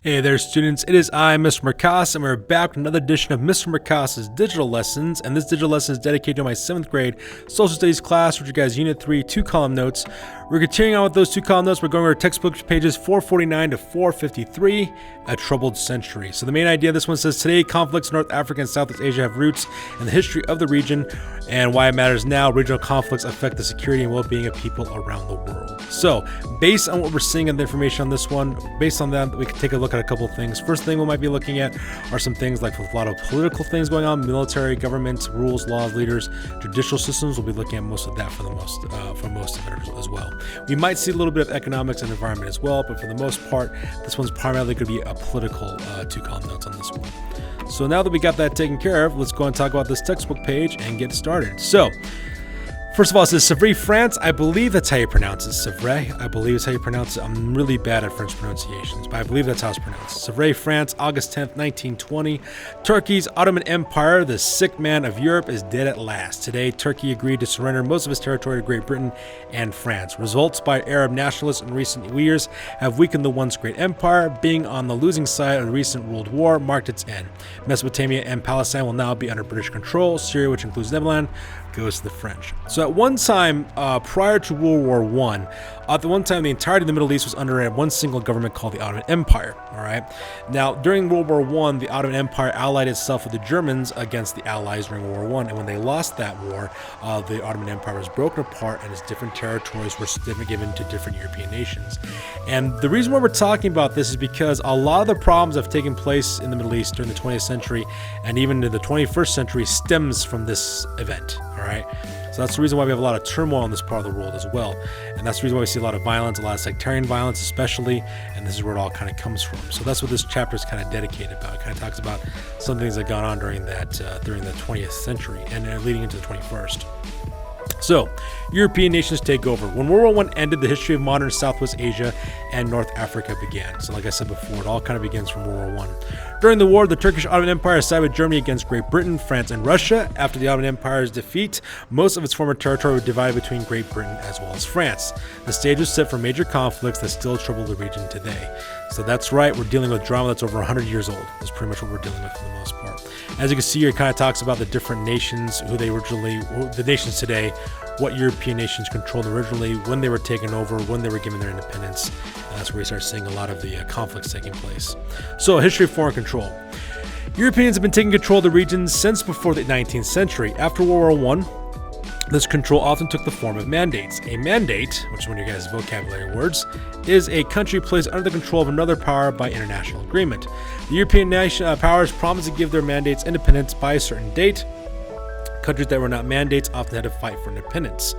Hey there students, it is I, Mr. Marcos, and we're back with another edition of Mr. Marcos' digital lessons, and this digital lesson is dedicated to my 7th grade social studies class, which you guys Unit 3, 2-column notes. We're continuing on with those 2-column notes. We're going over textbook pages 449 to 453, A Troubled Century. So the main idea of this one says, today conflicts in North Africa and Southeast Asia have roots in the history of the region and why it matters now. Regional conflicts affect the security and well-being of people around the world. So based on what we're seeing and the information on this one, based on that, we can take a look at a couple of things. First thing we might be looking at are some things like with a lot of political things going on, military, government, rules, laws, leaders, judicial systems. We'll be looking at most of that for most of it as well. We might see a little bit of economics and environment as well, but for the most part, this one's primarily going to be a political 2-column notes on this one. So now that we got that taken care of, let's go and talk about this textbook page and get started. So, first of all, it says Sevres, France. I believe that's how you pronounce it. Sevres, I believe is how you pronounce it. I'm really bad at French pronunciations, but I believe that's how it's pronounced. Sevres, France, August 10th, 1920. Turkey's Ottoman Empire, the sick man of Europe, is dead at last. Today, Turkey agreed to surrender most of its territory to Great Britain and France. Results by Arab nationalists in recent years have weakened the once great empire. Being on the losing side of the recent world war marked its end. Mesopotamia and Palestine will now be under British control. Syria, which includes Lebanon, goes to the French. So at one time, prior to World War I, at the one time, the entirety of the Middle East was under one single government called the Ottoman Empire. All right. Now, during World War I, the Ottoman Empire allied itself with the Germans against the Allies during World War I. And when they lost that war, the Ottoman Empire was broken apart and its different territories were given to different European nations. And the reason why we're talking about this is because a lot of the problems that have taken place in the Middle East during the 20th century and even in the 21st century stems from this event. All right. So that's the reason why we have a lot of turmoil in this part of the world as well. And that's the reason why we see a lot of violence, a lot of sectarian violence especially, and this is where it all kind of comes from. So that's what this chapter is kind of dedicated about. It kind of talks about some things that got on during the 20th century and leading into the 21st. So, European nations take over. When World War I ended, the history of modern Southwest Asia and North Africa began. So like I said before, it all kind of begins from World War I. During the war, the Turkish Ottoman Empire sided with Germany against Great Britain, France, and Russia. After the Ottoman Empire's defeat, most of its former territory was divided between Great Britain as well as France. The stage was set for major conflicts that still trouble the region today. So that's right, we're dealing with drama that's over 100 years old. That's pretty much what we're dealing with for the most part. As you can see here, it kind of talks about the different nations, the nations today, what European nations controlled originally, when they were taken over, when they were given their independence. And that's where we start seeing a lot of the conflicts taking place. So, history of foreign control. Europeans have been taking control of the region since before the 19th century. After World War I, this control often took the form of mandates. A mandate, which is one of your guys' vocabulary words, is a country placed under the control of another power by international agreement. The European powers promised to give their mandates independence by a certain date. Countries that were not mandates often had to fight for independence.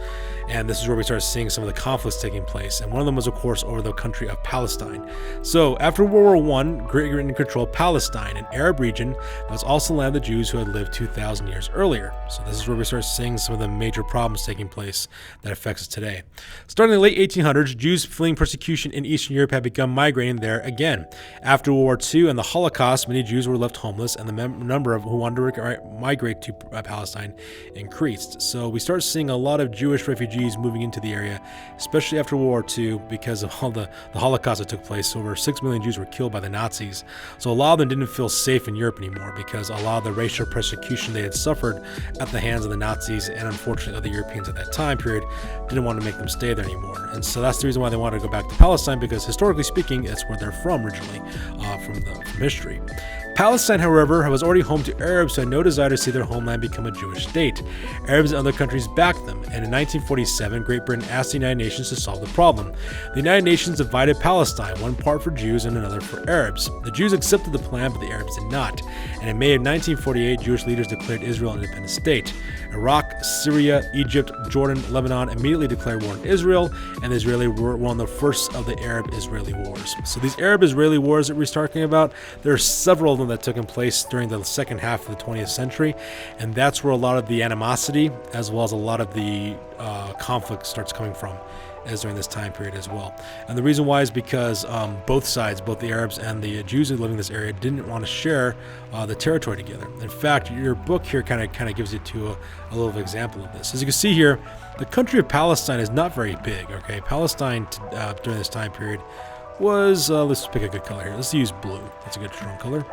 And this is where we start seeing some of the conflicts taking place. And one of them was, of course, over the country of Palestine. So after World War I, Great Britain controlled Palestine, an Arab region that was also the land of the Jews who had lived 2,000 years earlier. So this is where we start seeing some of the major problems taking place that affects us today. Starting in the late 1800s, Jews fleeing persecution in Eastern Europe had begun migrating there again. After World War II and the Holocaust, many Jews were left homeless, and the number of who wanted to migrate to Palestine increased. So we start seeing a lot of Jewish refugees moving into the area, especially after World War II, because of all the Holocaust that took place. Over 6 million Jews were killed by the Nazis. So a lot of them didn't feel safe in Europe anymore because a lot of the racial persecution they had suffered at the hands of the Nazis and unfortunately other Europeans at that time period didn't want to make them stay there anymore. And so that's the reason why they wanted to go back to Palestine, because historically speaking, that's where they're from originally, from history. Palestine, however, was already home to Arabs who had no desire to see their homeland become a Jewish state. Arabs and other countries backed them, and in 1947, Great Britain asked the United Nations to solve the problem. The United Nations divided Palestine, one part for Jews and another for Arabs. The Jews accepted the plan, but the Arabs did not. And in May of 1948, Jewish leaders declared Israel an independent state. Iraq, Syria, Egypt, Jordan, Lebanon immediately declared war on Israel, and the Israeli war won the first of the Arab-Israeli wars. So these Arab-Israeli wars that we're talking about, there are several of them that took place during the second half of the 20th century, and that's where a lot of the animosity as well as a lot of the conflict starts coming from, as during this time period as well. And the reason why is because both sides, both the Arabs and the Jews who live in this area, didn't want to share the territory together. In fact, your book here kind of gives you to a little example of this. As you can see here, the country of Palestine is not very big. Okay, Palestine during this time period was, let's pick a good color here. Let's use blue. That's a good strong color.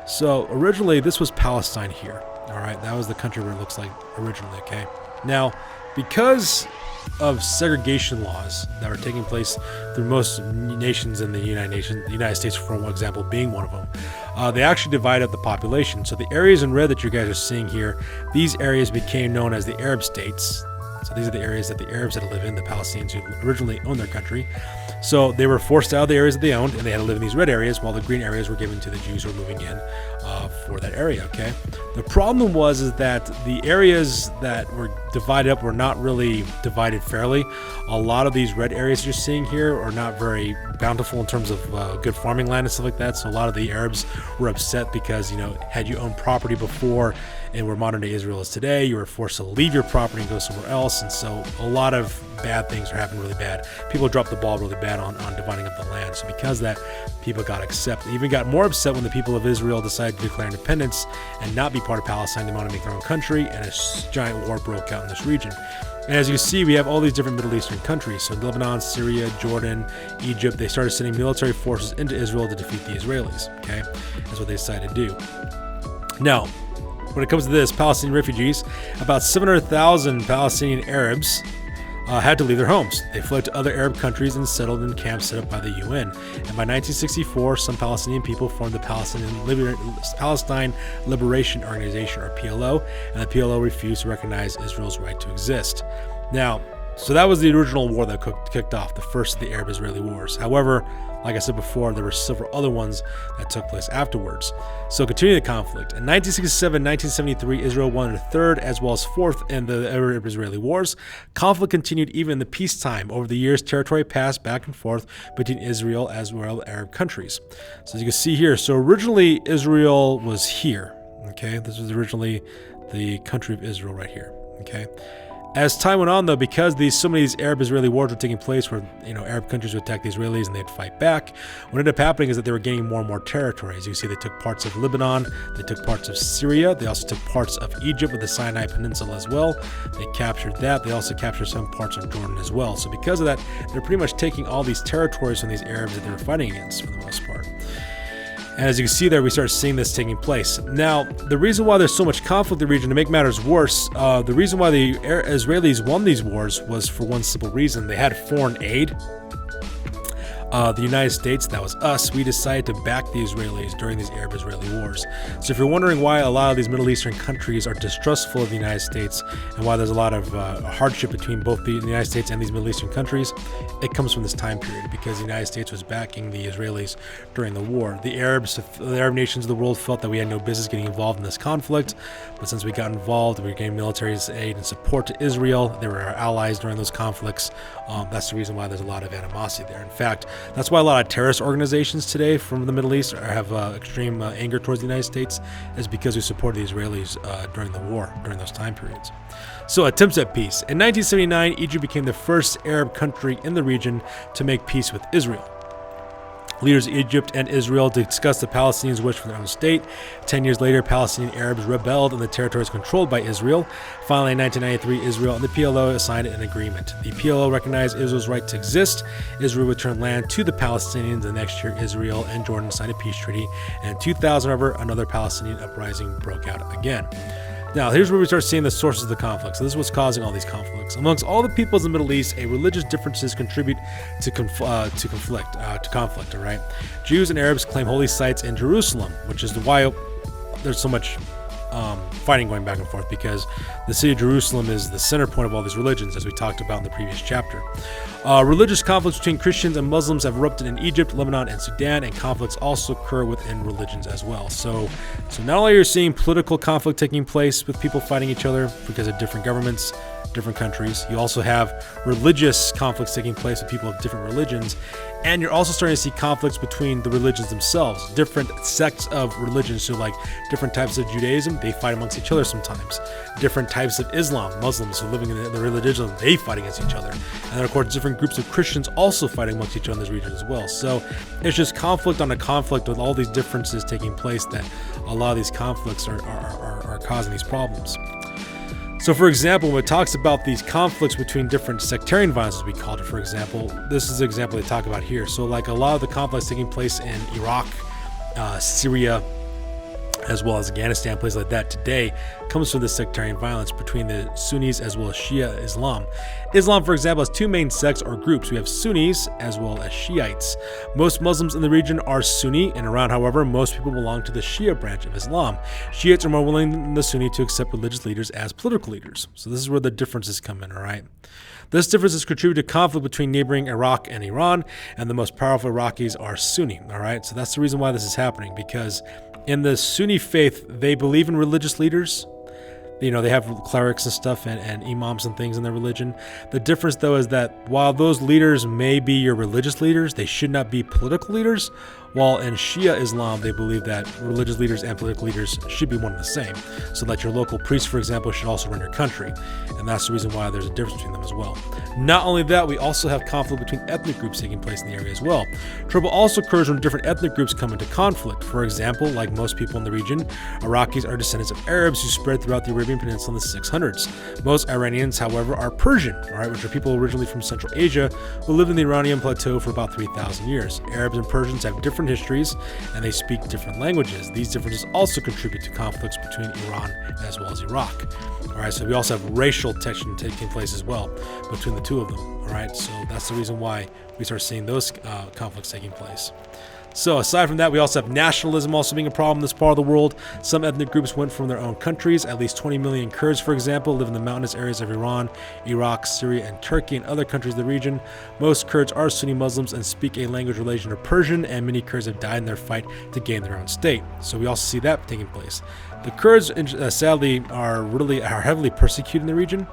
So originally this was Palestine here. All right, that was the country where it looks like originally, okay? Now, because of segregation laws that were taking place through most nations in the United States, for example, being one of them, they actually divided up the population. So the areas in red that you guys are seeing here, these areas became known as the Arab states. So these are the areas that the Arabs had to live in, the Palestinians who originally owned their country. So they were forced out of the areas that they owned, and they had to live in these red areas, while the green areas were given to the Jews who were moving in for that area, okay? The problem was that the areas that were divided up were not really divided fairly. A lot of these red areas you're seeing here are not very bountiful in terms of good farming land and stuff like that. So a lot of the Arabs were upset because, had you owned property before and where modern day Israel is today, you were forced to leave your property and go somewhere else. And so a lot of bad things are happening really bad. People dropped the ball really bad on dividing up the land. So because of that, people got upset. They even got more upset when the people of Israel decided to declare independence and not be part of Palestine. They wanted to make their own country, and a giant war broke out in this region. And as you can see, we have all these different Middle Eastern countries. So Lebanon, Syria, Jordan, Egypt, they started sending military forces into Israel to defeat the Israelis, okay? That's what they decided to do. Now, when it comes to this, Palestinian refugees, about 700,000 Palestinian Arabs had to leave their homes. They fled to other Arab countries and settled in camps set up by the UN. And by 1964, some Palestinian people formed the Palestine Liberation Organization, or PLO, and the PLO refused to recognize Israel's right to exist. Now, so that was the original war that kicked off, the first of the Arab-Israeli wars. However, like I said before, there were several other ones that took place afterwards. So continuing the conflict. In 1967-1973, Israel won a third as well as fourth in the Arab-Israeli wars. Conflict continued even in the peacetime. Over the years, territory passed back and forth between Israel as well as Arab countries. So as you can see here, so originally Israel was here. Okay, this was originally the country of Israel right here. Okay. As time went on, though, because so many of these Arab-Israeli wars were taking place where, Arab countries would attack the Israelis and they'd fight back, what ended up happening is that they were gaining more and more territory. As you see, they took parts of Lebanon, they took parts of Syria, they also took parts of Egypt with the Sinai Peninsula as well. They captured that. They also captured some parts of Jordan as well. So because of that, they're pretty much taking all these territories from these Arabs that they were fighting against for the most part. And as you can see there, we start seeing this taking place. Now, the reason why there's so much conflict in the region, to make matters worse, the reason why the Israelis won these wars was for one simple reason. They had foreign aid. The United States, that was us, we decided to back the Israelis during these Arab-Israeli wars. So if you're wondering why a lot of these Middle Eastern countries are distrustful of the United States and why there's a lot of hardship between both the United States and these Middle Eastern countries, it comes from this time period because the United States was backing the Israelis during the war. The Arab nations of the world felt that we had no business getting involved in this conflict, but since we got involved, we were getting military aid and support to Israel. They were our allies during those conflicts. That's the reason why there's a lot of animosity there. In fact, that's why a lot of terrorist organizations today from the Middle East have extreme anger towards the United States, is because we supported the Israelis during the war, during those time periods. So attempts at peace. In 1979, Egypt became the first Arab country in the region to make peace with Israel. Leaders of Egypt and Israel discussed the Palestinians' wish for their own state. 10 years later, Palestinian Arabs rebelled in the territories controlled by Israel. Finally, in 1993, Israel and the PLO signed an agreement. The PLO recognized Israel's right to exist. Israel returned land to the Palestinians. The next year, Israel and Jordan signed a peace treaty. And in 2000, however, another Palestinian uprising broke out again. Now, here's where we start seeing the sources of the conflict. So this is what's causing all these conflicts. Amongst all the peoples in the Middle East, religious differences contribute to conflict, all right? Jews and Arabs claim holy sites in Jerusalem, which is why there's so much fighting going back and forth, because the city of Jerusalem is the center point of all these religions, as we talked about in the previous chapter. Religious conflicts between Christians and Muslims have erupted in Egypt, Lebanon, and Sudan, and conflicts also occur within religions as well. So not only are you seeing political conflict taking place with people fighting each other because of different governments, different countries, you also have religious conflicts taking place with people of different religions, and you're also starting to see conflicts between the religions themselves, different sects of religions. So like different types of Judaism, they fight amongst each other sometimes. Different types of Islam, Muslims who are living in the religion, they fight against each other. And then of course different groups of Christians also fighting amongst each other in this region as well. So it's just conflict on a conflict with all these differences taking place, that a lot of these conflicts are causing these problems. So, for example, when it talks about these conflicts between different sectarian violence, as we called it, for example, this is the example they talk about here. So, like a lot of the conflicts taking place in Iraq, Syria, as well as Afghanistan, places like that today, comes from the sectarian violence between the Sunnis as well as Shia Islam. Islam, for example, has two main sects or groups. We have Sunnis as well as Shiites. Most Muslims in the region are Sunni. In Iran, however, most people belong to the Shia branch of Islam. Shiites are more willing than the Sunni to accept religious leaders as political leaders. So this is where the differences come in, all right? This difference has contributed to conflict between neighboring Iraq and Iran, and the most powerful Iraqis are Sunni, all right? So that's the reason why this is happening, because in the Sunni faith, they believe in religious leaders. You know, they have clerics and stuff and imams and things in their religion. The difference, though, is that while those leaders may be your religious leaders, they should not be political leaders. While in Shia Islam, they believe that religious leaders and political leaders should be one and the same. So that your local priest, for example, should also run your country. And that's the reason why there's a difference between them as well. Not only that, we also have conflict between ethnic groups taking place in the area as well. Trouble also occurs when different ethnic groups come into conflict. For example, like most people in the region, Iraqis are descendants of Arabs who spread throughout the Arabian Peninsula in the 600s. Most Iranians, however, are Persian, all right, which are people originally from Central Asia who lived in the Iranian plateau for about 3,000 years. Arabs and Persians have different histories and they speak different languages. These differences also contribute to conflicts between Iran as well as Iraq. All right, so we also have racial tension taking place as well between the two of them. All right, so that's the reason why we start seeing those conflicts taking place. So aside from that, we also have nationalism also being a problem in this part of the world. Some ethnic groups went from their own countries. At least 20 million Kurds, for example, live in the mountainous areas of Iran, Iraq, Syria, and Turkey, and other countries of the region. Most Kurds are Sunni Muslims and speak a language related to Persian, and many Kurds have died in their fight to gain their own state. So we also see that taking place. The Kurds, sadly, are heavily persecuted in the region.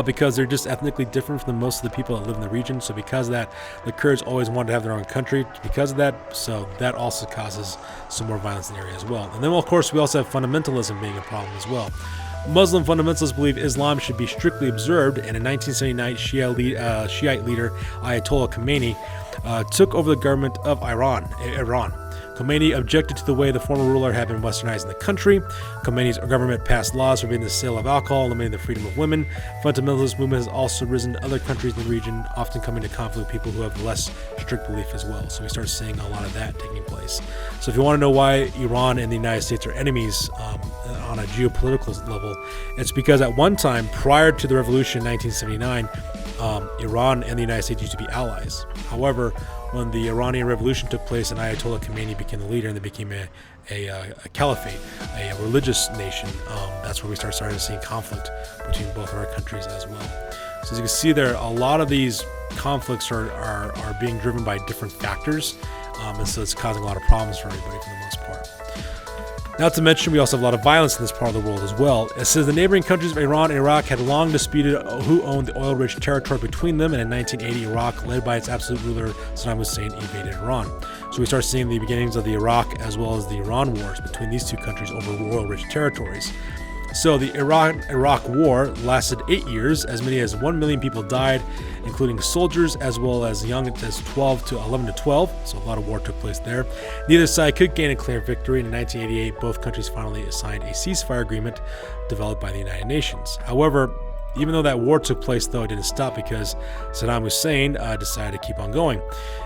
Because they're just ethnically different from most of the people that live in the region. So because of that, the Kurds always wanted to have their own country because of that. So that also causes some more violence in the area as well. And then, of course, we also have fundamentalism being a problem as well. Muslim fundamentalists believe Islam should be strictly observed, and in 1979, Shiite leader Ayatollah Khomeini took over the government of Iran. Khomeini objected to the way the former ruler had been westernizing the country. Khomeini's government passed laws forbidding the sale of alcohol, limiting the freedom of women. Fundamentalist movement has also risen in other countries in the region, often coming to conflict with people who have less strict belief as well. So we start seeing a lot of that taking place. So if you want to know why Iran and the United States are enemies on a geopolitical level, it's because at one time, prior to the revolution in 1979, Iran and the United States used to be allies. However, when the Iranian Revolution took place and Ayatollah Khomeini became the leader and they became a caliphate, a religious nation, that's where we started seeing conflict between both of our countries as well. So as you can see there, a lot of these conflicts are being driven by different factors, and so it's causing a lot of problems for everybody for the most part. Not to mention, we also have a lot of violence in this part of the world as well. It says the neighboring countries of Iran and Iraq had long disputed who owned the oil-rich territory between them, and in 1980, Iraq, led by its absolute ruler Saddam Hussein, invaded Iran. So we start seeing the beginnings of the Iraq as well as the Iran wars between these two countries over oil-rich territories. So the Iraq War lasted 8 years. As many as 1 million people died, including soldiers as well as young as 11 to 12. So a lot of war took place there. Neither side could gain a clear victory. In 1988, both countries finally signed a ceasefire agreement developed by the United Nations. However, even though that war took place, though, it didn't stop because Saddam Hussein decided to keep on going.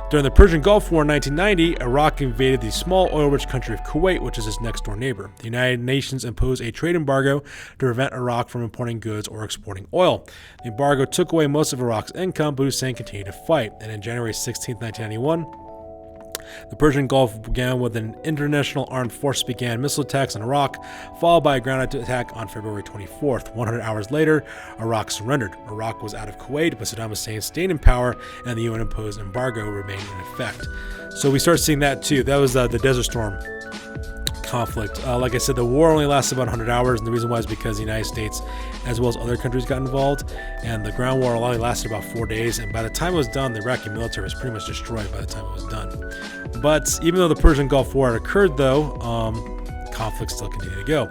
During the Persian Gulf War in 1990, Iraq invaded the small oil-rich country of Kuwait, which is its next-door neighbor. The United Nations imposed a trade embargo to prevent Iraq from importing goods or exporting oil. The embargo took away most of Iraq's income, but Hussein continued to fight. And on January 16, 1991, the Persian Gulf began with an international armed force began missile attacks on Iraq, followed by a ground attack on February 24th. 100 hours later, Iraq surrendered. Iraq was out of Kuwait, but Saddam Hussein stayed in power, and the UN-imposed embargo remained in effect. So we start seeing that too. That was the Desert Storm conflict. Like I said, the war only lasted about 100 hours, and the reason why is because the United States as well as other countries got involved, and the ground war only lasted about 4 days, and by the time it was done, the Iraqi military was pretty much destroyed by the time it was done. But even though the Persian Gulf War had occurred, though, conflicts still continue to go.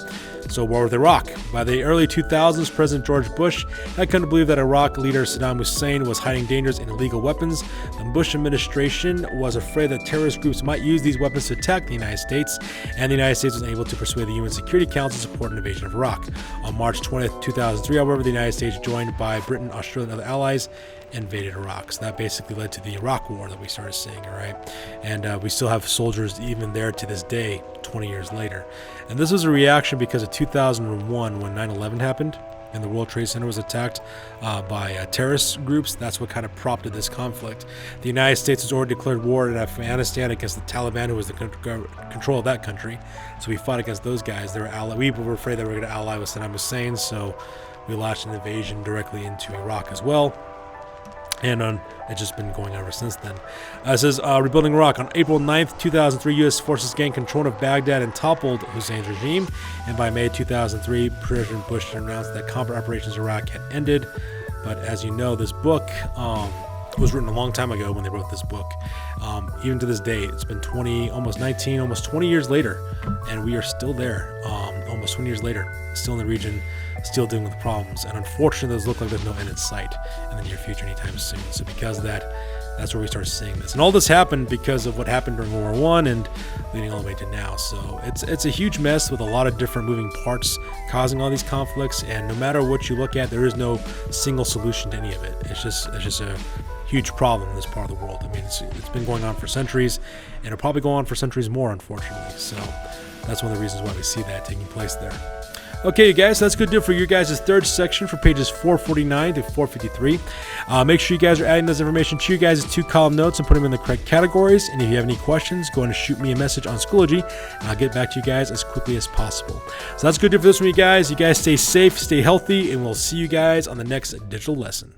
So war with Iraq. By the early 2000s, President George Bush had come to believe that Iraq leader Saddam Hussein was hiding dangerous and illegal weapons. The Bush administration was afraid that terrorist groups might use these weapons to attack the United States, and the United States was able to persuade the UN Security Council to support an invasion of Iraq. On March 20th, 2003, however, the United States, joined by Britain, Australia, and other allies, invaded Iraq. So that basically led to the Iraq War that we started seeing, all right? And we still have soldiers even there to this day, 20 years later. And this was a reaction because of 2001 when 9/11 happened and the World Trade Center was attacked by terrorist groups. That's what kind of prompted this conflict. The United States has already declared war in Afghanistan against the Taliban, who was the control of that country. So we fought against those guys. We were afraid that we were going to ally with Saddam Hussein, so we launched an invasion directly into Iraq as well. And it's just been going on ever since then. It says, rebuilding Iraq. On April 9th, 2003, U.S. forces gained control of Baghdad and toppled Hussein's regime. And by May 2003, President Bush announced that combat operations in Iraq had ended. But as you know, this book was written a long time ago when they wrote this book. Even to this day, it's been almost 20 years later, and we are still there, almost 20 years later, still in the region, still dealing with problems. And unfortunately, those look like there's no end in sight in the near future anytime soon. So because of that, that's where we start seeing this. And all this happened because of what happened during World War I and leading all the way to now. So it's a huge mess with a lot of different moving parts causing all these conflicts. And no matter what you look at, there is no single solution to any of it. It's just a huge problem in this part of the world. I mean, it's been going on for centuries, and it'll probably go on for centuries more, unfortunately. So that's one of the reasons why we see that taking place there. Okay, you guys, that's good to do for your guys' third section for pages 449 to 453. Make sure you guys are adding this information to your guys' 2-column notes and putting them in the correct categories. And if you have any questions, go ahead and shoot me a message on Schoology, and I'll get back to you guys as quickly as possible. So that's good to do for this one, you guys. You guys stay safe, stay healthy, and we'll see you guys on the next digital lesson.